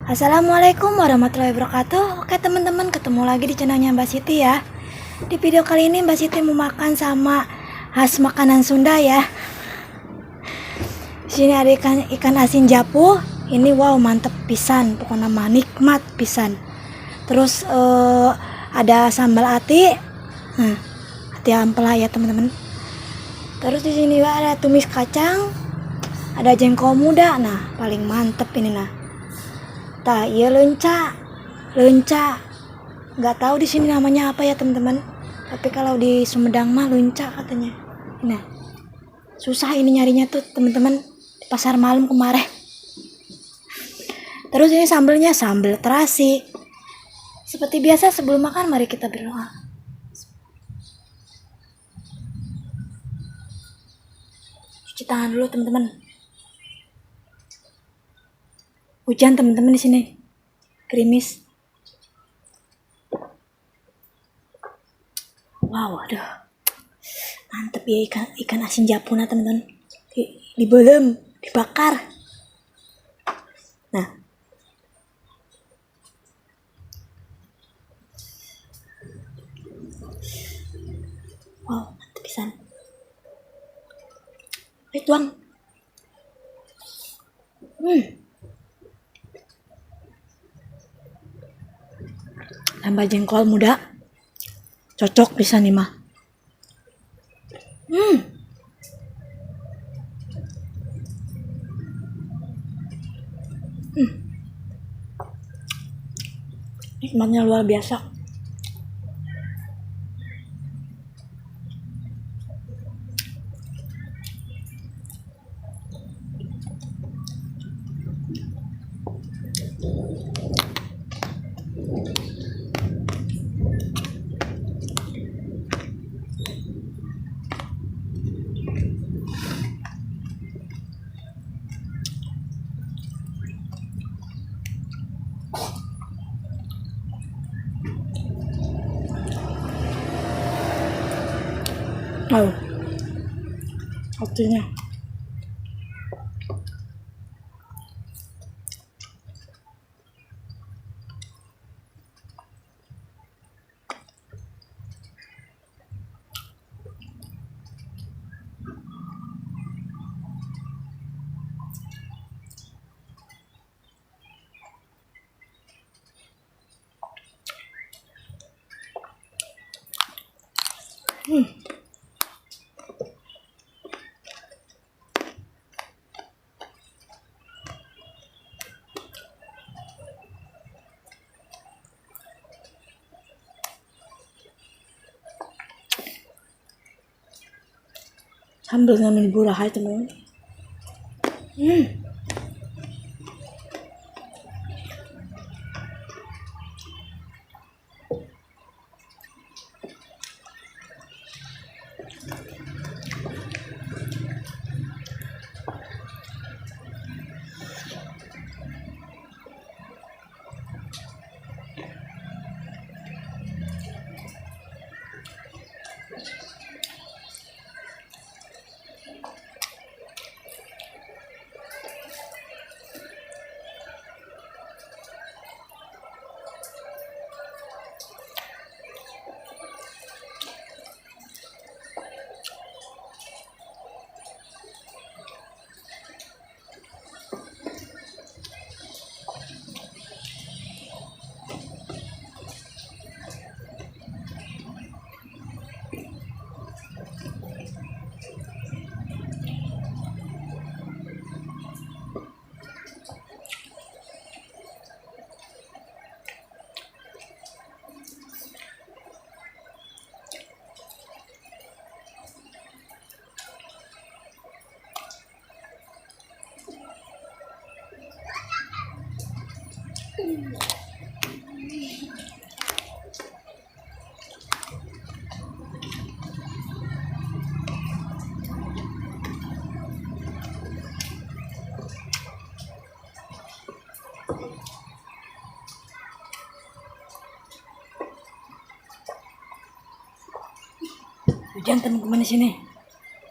Assalamualaikum warahmatullahi wabarakatuh. Oke teman-teman, ketemu lagi di channelnya Mbak Siti ya. Di video kali ini Mbak Siti mau makan sama khas makanan Sunda ya. Di sini ada ikan asin japu. Ini wow mantep pisan, pokoknya mah nikmat pisan. Terus ada sambal ati. Ati ampela ya teman-teman. Terus di sini juga ada tumis kacang. Ada jengkol muda. Nah, paling mantep ini nah. Tah, iya lenca, nggak tahu di sini namanya apa ya teman-teman. Tapi kalau di Sumedang mah lenca katanya. Nah, susah ini nyarinya tuh teman-teman di pasar malam kemarin. Terus ini sambelnya sambal terasi. Seperti biasa sebelum makan mari kita berdoa. Cuci tangan dulu teman-teman. Hujan teman-teman di sini, gerimis. Wow, aduh, mantep ya ikan asin japuna teman-teman. Dibelem, dibakar. Nah, wow, mantep pisan. Tuang. Tambah jengkol muda, cocok bisa nih mah. Nikmatnya luar biasa. Oh, waktunya. Sambil ngamin burahai teman-teman. Hujan teman-teman di sini,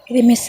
gerimis.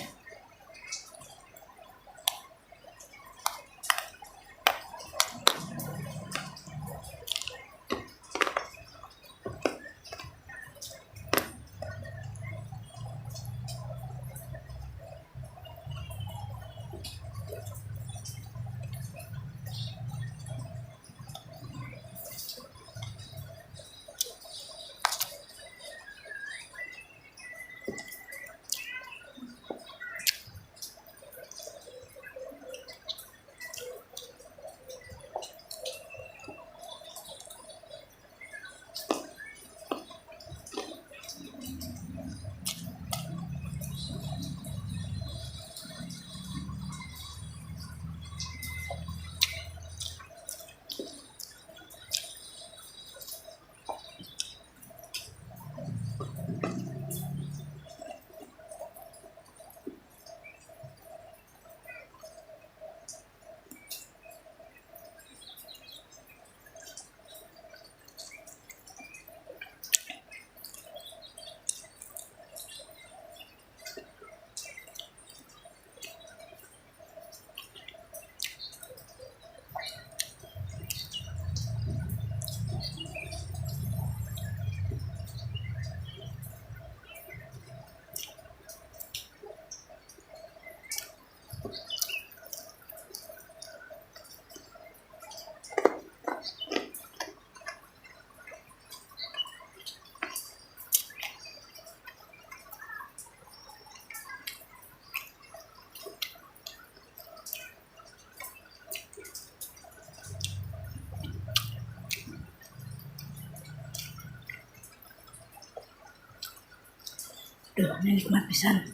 Duh, ini nikmat pisan.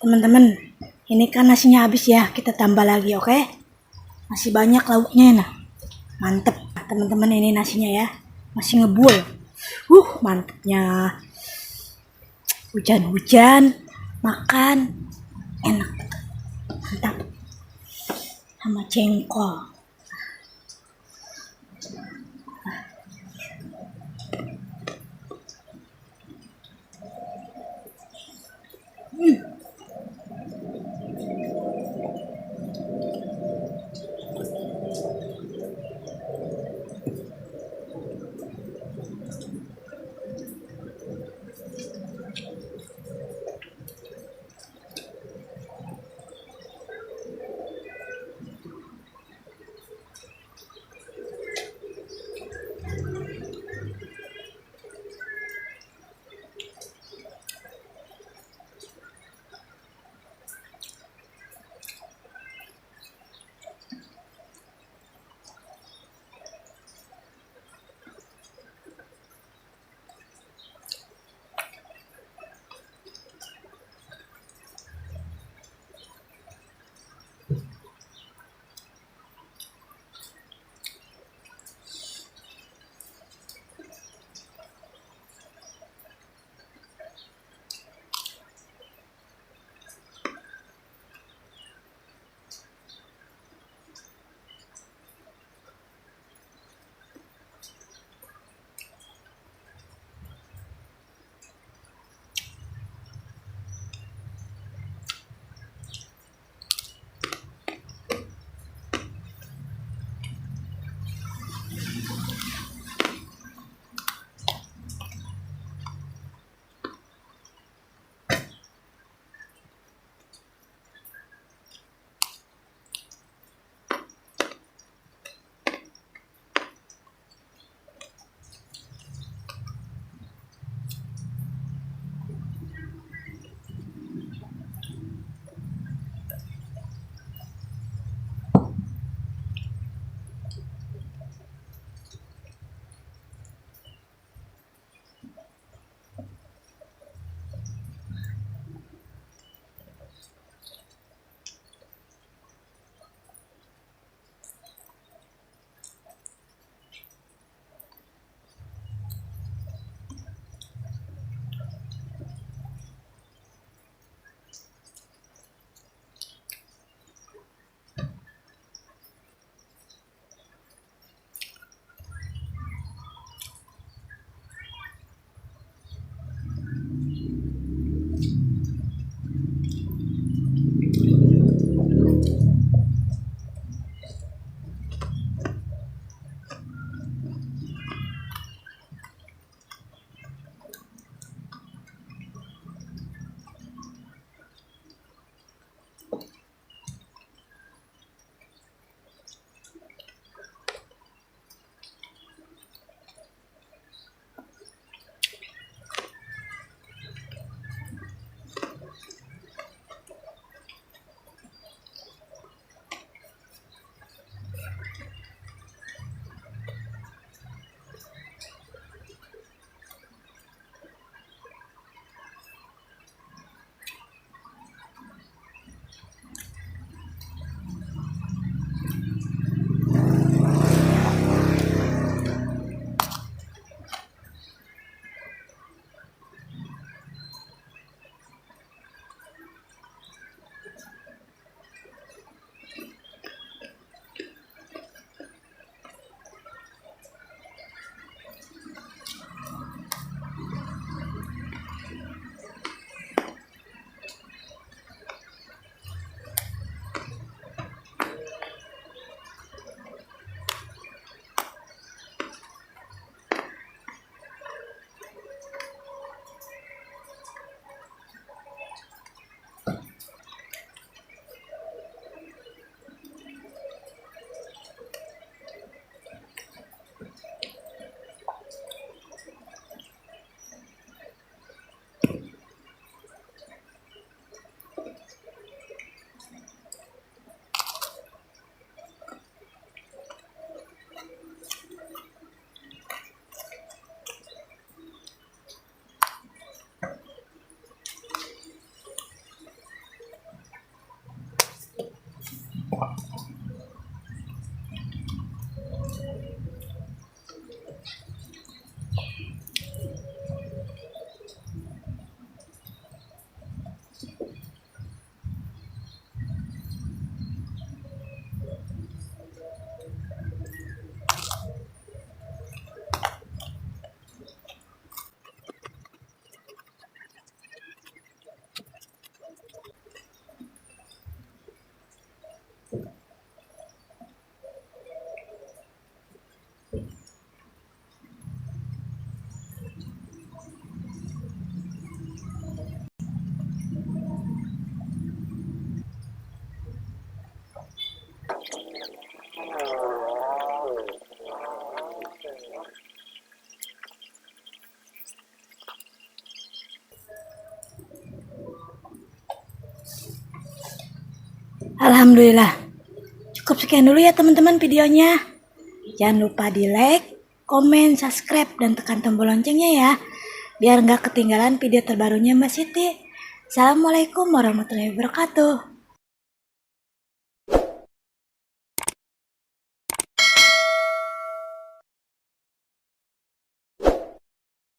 Teman-teman, ini kan nasinya habis ya, kita tambah lagi, oke? Masih banyak lauknya, nah. Mantep, teman-teman, ini nasinya ya. Masih ngebul. Mantepnya. Hujan-hujan, makan, enak. Mantap. Sama jengkol. Alhamdulillah. Cukup sekian dulu ya teman-teman videonya. Jangan lupa di like, komen, subscribe, dan tekan tombol loncengnya ya. Biar nggak ketinggalan video terbarunya Mbak Siti. Assalamualaikum warahmatullahi wabarakatuh.